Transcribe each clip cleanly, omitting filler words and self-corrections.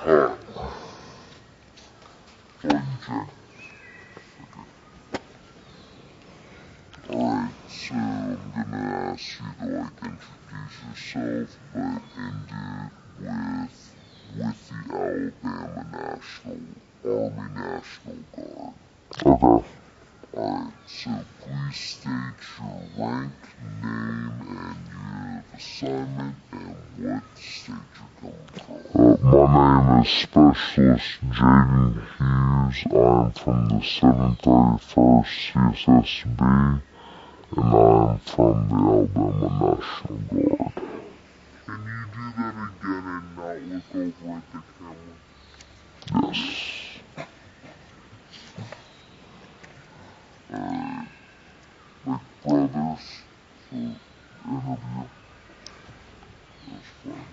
Alright. Alright, so I'm gonna ask you to introduce yourself, but end it with the Alabama Army National Guard. Okay. Alright, so please state your rank, name, and year of assignment, and what state you're coming from. My name is Specialist Jaden Hughes. I'm from the 731st CSSB, and I'm from the Alabama National Guard. Can you do that again and not look over at the camera? Yes. Like brothers for interview. That's fine.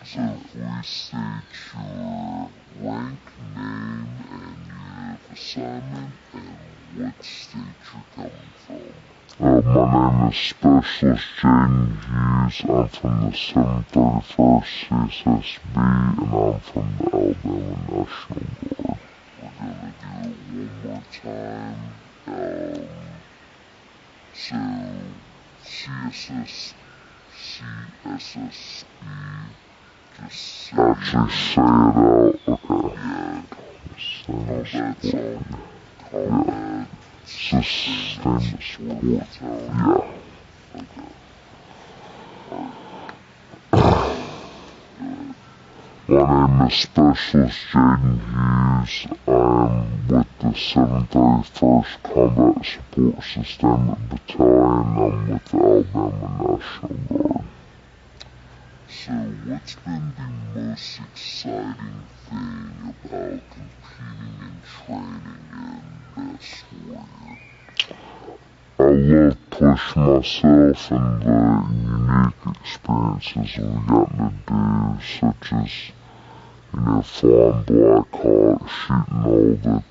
So please state your rank, name, and year of assignment, and what state you're coming from. My name is Specialist Jaden Hughes. I'm from the 731st CSSB, and I'm from the Alabama National Guard. We're gonna do it one more time. So CSSB, just actually say it out. Okay. Yeah. That's all. Combat System Support. Yeah. Okay. My name is Specialist Jaden Hughes. I'm with the 731st Combat Support Systemic Battalion. I'm with the Alabama National Guard. So, what's been the most exciting thing about competing and training in Best Warrior? I love pushing myself and the unique experiences we've gotten to do, such as, flying Black Hawk, shooting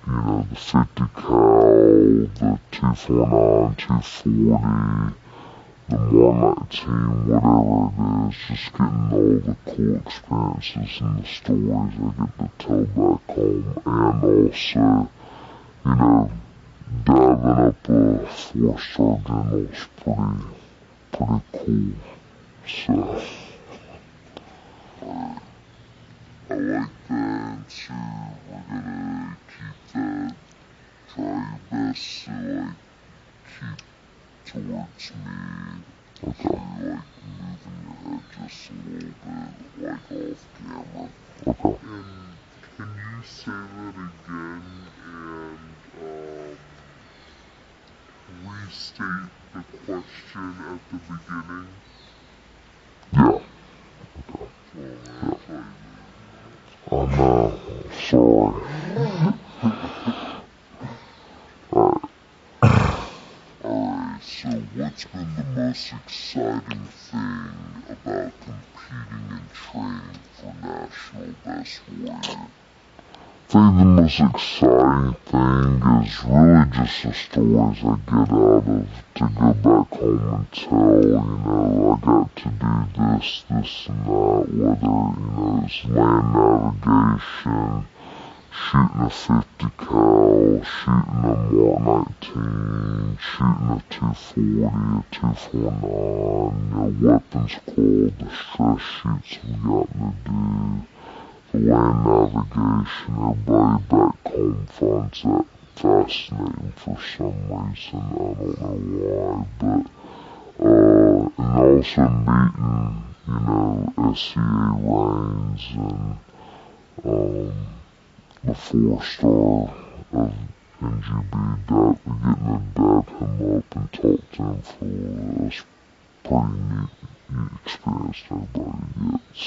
all the 50 cal, the 249, 240, the 119, whatever it is, just getting all the cool experiences and the stories I get to tell back home, and also, diving up a 4-star general is pretty cool, so. I like that, so we're gonna keep that, try your best to, keep towards me, okay. So you're, moving your head just a little bit, off camera. Okay. And can you say that again, and, restate the question at the beginning? Yeah. Okay. I'm sorry. Alright, so what's been the most exciting thing about competing and training for National Best Warrior? I think the most exciting thing is really just the stories I get out of to go back home and tell, I got to do this and that, whether, it's land navigation, shooting a 50 cal, shooting a 119, shooting a 240, a 249, weapons called, the stress shoots we gotten to do, the land navigation. Everybody back home finds that fascinating for some reason, I don't know why, but, and also meeting, SCA Reigns and, the 4-star of NGB, we're getting to dab him up and talk to him for us. Pretty neat experience everybody gets.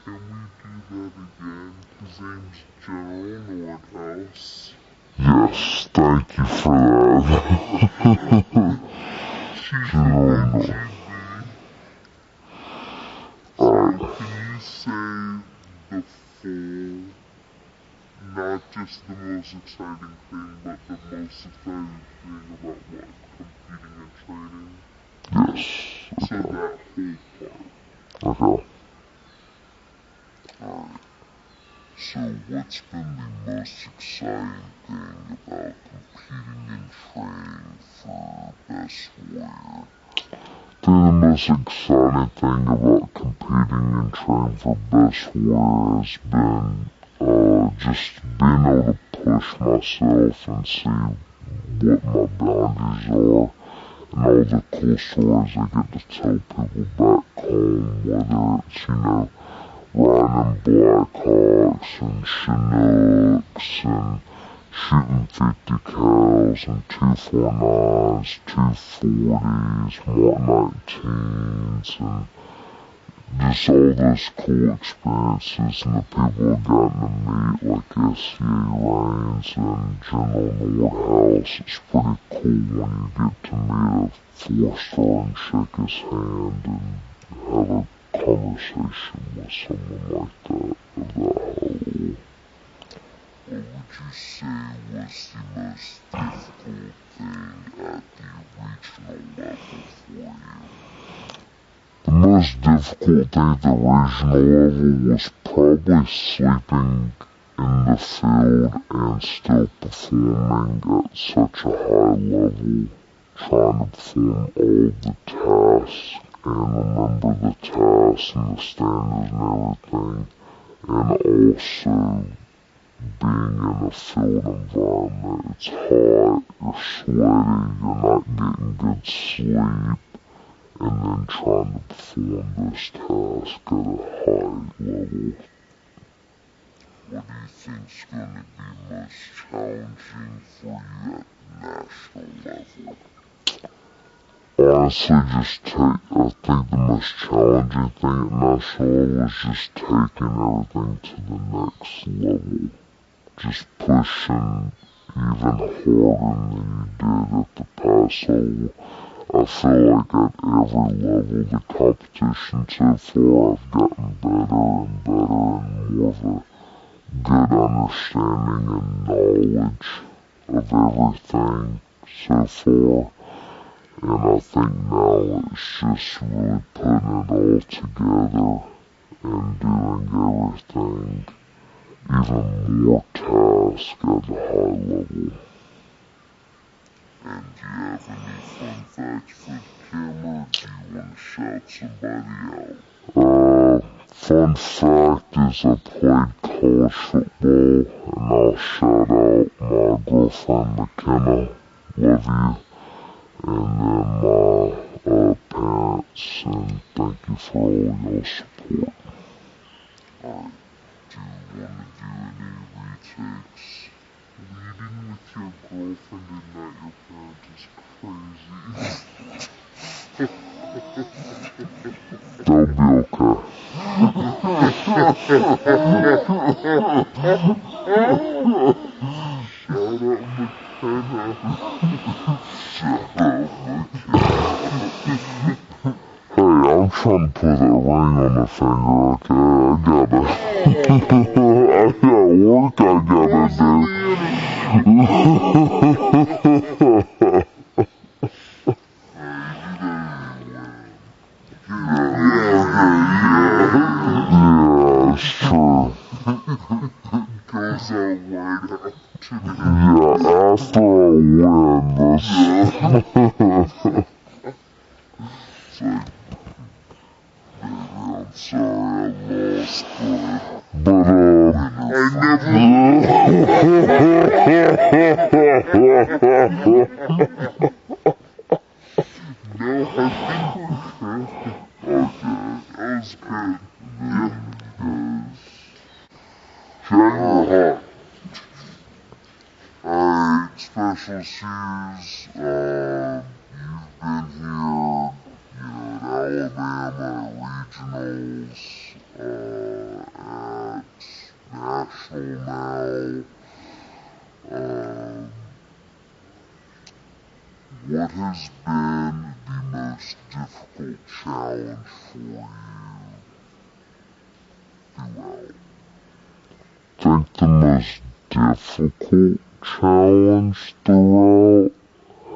Can we do that again? His name's General Nordhaus. Yes, thank you for that. General Nordhaus. Alright. Can you say the full, not just the most exciting thing, but the most exciting thing about what? Competing and training? Yes. So that Okay. Alright. So what's been the most exciting thing about competing in training for Best Warrior? The most exciting thing about competing and training for Best Warrior has been just being able to push myself and see what my boundaries are and all the cool stories I get to tell people back home, whether it's, riding Blackhawks and Chinooks and shooting 50 cals and 249s, 240s, Mark 19s, and just all those cool experiences and the people I've gotten to meet, like SCA Reigns and General Nordhaus. It's pretty cool when you get to meet a 4-star and shake his hand and have a conversation with someone like that of that level. What would you say was the most difficult thing at the regional level for you? The most difficult thing at the regional level was probably sleeping in the field and still performing at such a high level, trying to perform all the tasks and remember the tasks and the standards and everything, and also being in a field environment. It's hot, you're sweaty, you're not getting good sleep, and then trying to perform this task at a high level. What do you think's going to be most challenging for you at national level? Honestly, I think the most challenging thing at national level is just taking everything to the next level. Just pushing even harder than you did at the past level. I feel like at every level, the competition so far, I've gotten better and better and more of a good understanding and knowledge of everything so far. And I think now it's just really putting it all together and doing everything, even more tasks at a high level. And do you have any fun facts for the camera, or do you want to shout somebody out? Fun fact is I played college football, and I'll shout out my girlfriend McKenna, love you. And then my parents, and thank you for all your support. Alright, do you want to do any retakes? Leading with your girlfriend and not your parents is crazy. That'll be okay. Shout out McKenna. Hey, I'm trying to put a ring on the finger, okay? I got work I gotta do. Yeah, it's true. Goes out white out. Yeah, after I win, that's... It's like, I'm sorry I lost, but I never... No, I think we're good. Okay, that was good. Yeah. January hot. Alright, special series, you've been here, at Alabama regionals, at national now, what has been the most difficult challenge for you throughout? I think the most difficult challenge throughout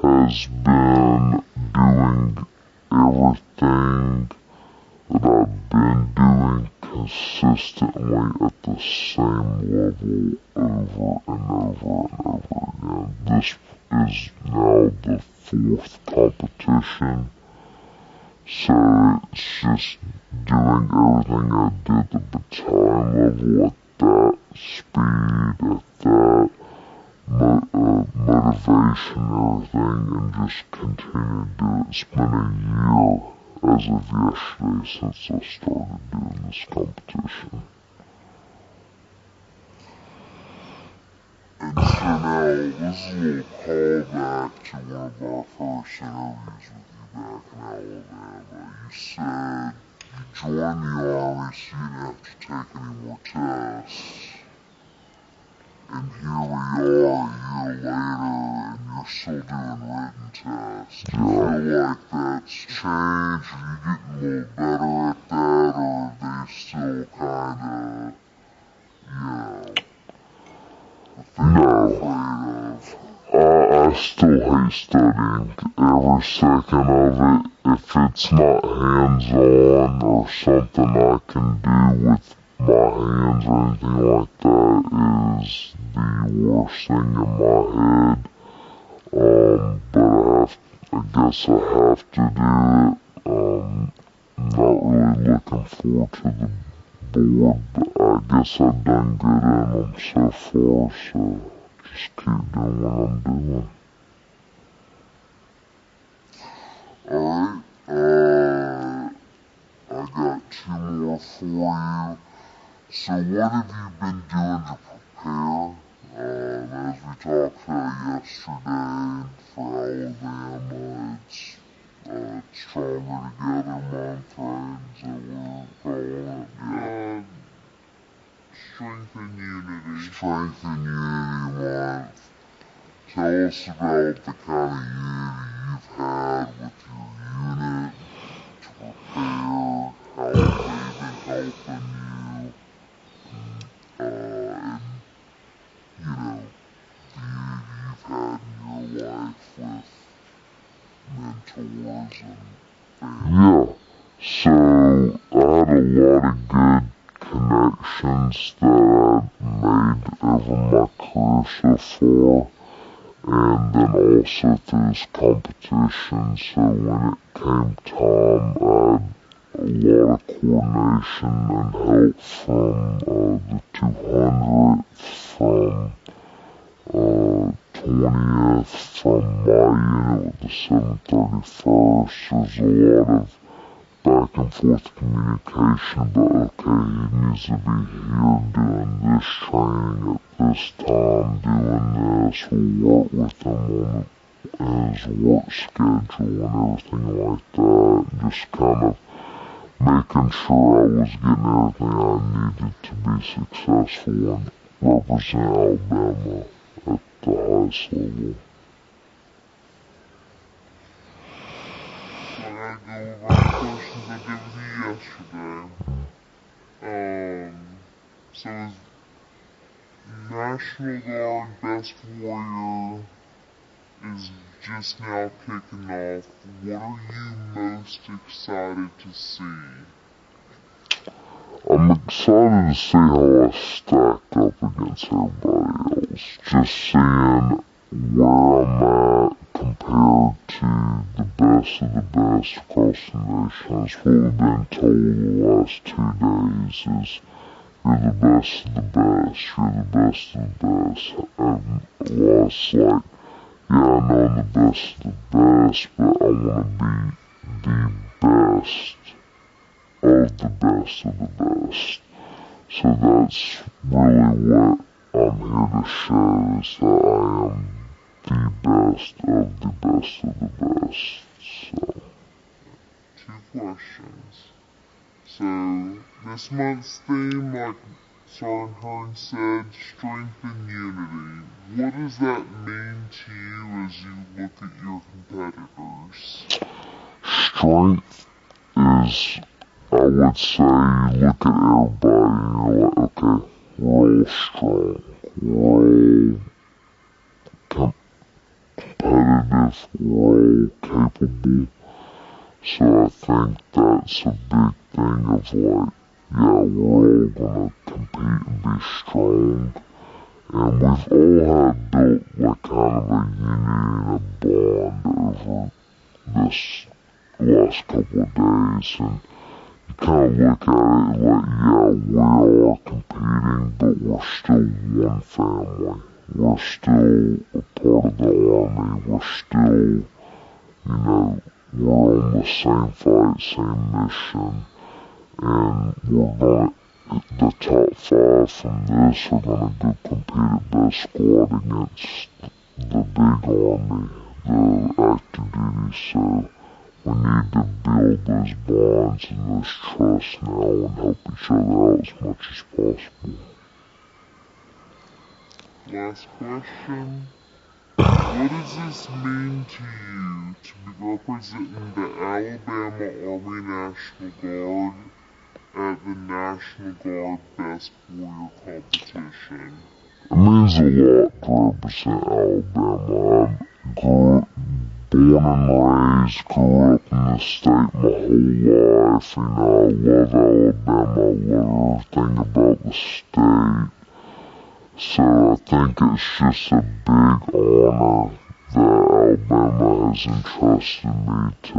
has been doing everything that I've been doing consistently at the same level over and over and over again. This is now the fourth competition, so it's just doing everything I did the battalion level at that speed, at that motivation and everything, and just continue to do it. It's been a year as of yesterday since I started doing this competition. And so now, this is a little callback to one of our first interviews with you back in Alabama. You said you joined the Army so you didn't have to take any more tests. And here we are a year later, and you're still doing written tests. Do you feel like that's changed? Are you getting a little better at that, or are they still kind of, no. I still hate studying every second of it. If it's not hands-on or something I can do with my hands or anything like that is the worst thing in my head. But I guess I have to do it. Not really looking forward to the board, but I guess I've done good in them so far, so just keep doing what I'm doing. Alright, I got two more for you. So what have you been doing to prepare? As we talked about yesterday, for Alabama, it's Stronger Together Month, right? Is that what we're calling it? Strength and Unity. Strength and Unity Month. Tell us about the kind of unity you've had with your unit to prepare, how they've been helping you, and, the unity you've had in your life with mentors and family. Yeah, so I had a lot of good connections that I've made over my career so far, and then also through this competition, so when it came time, I had a lot of coordination and help from the 200th, from 20th, from my unit with the 731st. There's a lot of back and forth communication about, okay, he needs to be here doing this training at this time, doing this, we'll work with him on his work schedule and everything like that, and just kind of making sure I was getting everything I needed to be successful and represent Alabama at the highest level. So I gotta go over the questions I did with you yesterday. So is National Guard Best Warrior is just now kicking off. What are you most excited to see? I'm excited to see how I stack up against everybody else. Just seeing where I'm at compared to the best of the best across the nation. That's what we've been told the last 2 days is you're the best of the best, you're the best of the best. And a lot's like, yeah, I know I'm the best of the best, but I want to be the best of the best of the best. So that's really what I'm here to show, is that I am the best of the best of the best. So, 2 questions. So, this month's theme, like Sergeant Hearn said, strength and unity. What does that mean to you as you look at your competitors? Strength is, I would say, you look at everybody and you're like, okay, we're all strong, we're all competitive, we're all capable. So I think that's a big thing of like, yeah, we're all gonna compete and be strong. And we've all had built like kind of a union, a bond over this last couple of days, and you kind of look at it like, yeah, we are competing, but we're still one family. We're still a part of the army. We're still, we're on the same fight, same mission, and the top 5 from this are gonna go compete at best squad against the big army, the active duty, so we need to build those bonds and this trust now and help each other out as much as possible. Last question. What does this mean to you to be representing the Alabama Army National Guard at the National Guard Best Warrior competition? It means a lot to represent Alabama. I'm born and raised, grew up in the state my whole life. I love Alabama. I love everything about the state. So I think it's just a big honor that Alabama has entrusted me to,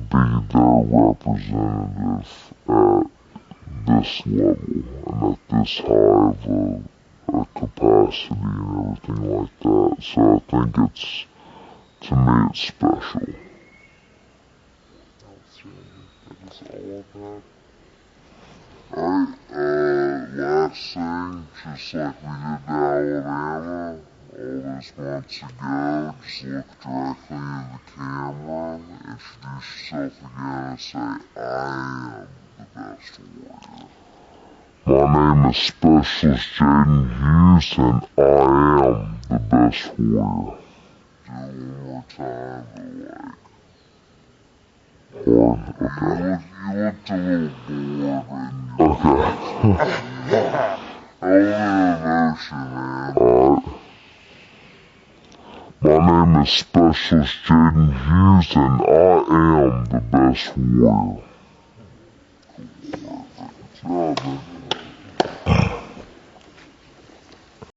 be their representative at this level and at this high of a capacity and everything like that. So I think to me, it's special. That is all about. Alright, last thing, just like we did to Alabama all those months ago, just look directly in the camera, introduce yourself again, and say, I am the best warrior. My name is Specialist Jaden Hughes, and I am the best warrior. Do it one more time, but Okay. You looked a little bored when you Okay. a little emotion, man. Alright. My name is Specialist Jaden Hughes, and I am the best warrior. Good job, man.